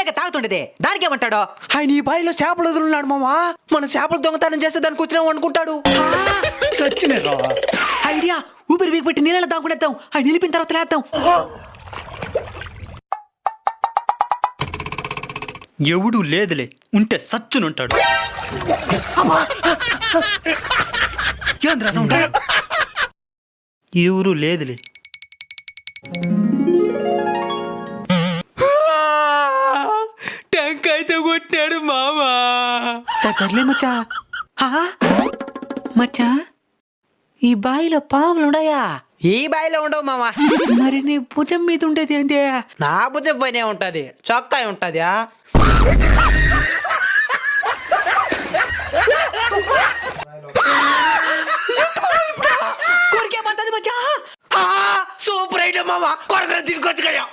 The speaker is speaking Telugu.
నీళ్ళగా తాగుతుండేది, దానికేమంటాడు? ఆయన ఈ బాయిలో చేపలు వదులున్నాడు మామా. మన చేపలు దొంగతనం చేస్తే దానికి వచ్చినాం అనుకుంటాడు. సచ్చినరా ఐడియా, ఊపిరి వీగి పెట్టి నీళ్ళలో దాగునేద్దాం, ఆయన నిలిపిన తర్వాత లేద్దాం. ఎవడు లేదులే, ఉంటే సచ్చునుంటాడు. ఏంద్రా సౌండ్? ఎవరు లేదులే. టెంకాయతో కొట్టాడు మామా. సర్లే మచ్చా. మచ్చా, ఈ బావిలో పాములు ఉన్నాయా? ఈ బాయిలో ఉండవు మామా. మరి నీ భుజం మీద ఉండేది ఏంటి? నా భుజం పైనే ఉంటది, చొక్కాయ ఉంటదా? కొరికేమంటది మచ్చా? సూపర్ ఐడియా మామా, కొరకర తిరిగొచ్చు కదా.